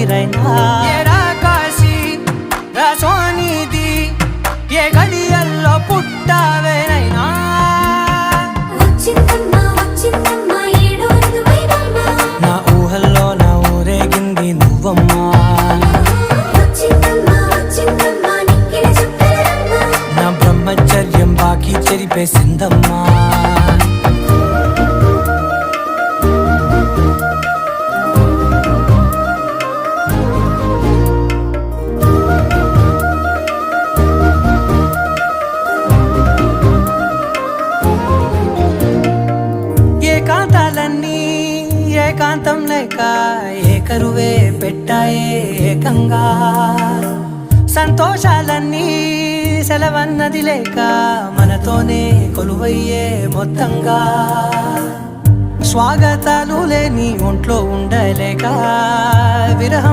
రైనా కాశీ సోనిది ఏ గడియల్లో పుట్టావేనైనా నా ఊహల్లో నా ఊరేగింది నువ్వమ్మా నా బ్రహ్మచర్యం బాకీ చెరిపేసిందమ్మా ఏకాంతాలన్నీ ఏకాంతం లేక ఏకరువే పెట్టాయే ఏకంగా సంతోషాలన్నీ సెలవన్నది లేక మనతోనే కొలువయ్యే మొత్తంగా స్వాగతాలు లేని ఒంట్లో ఉండలేక విరహం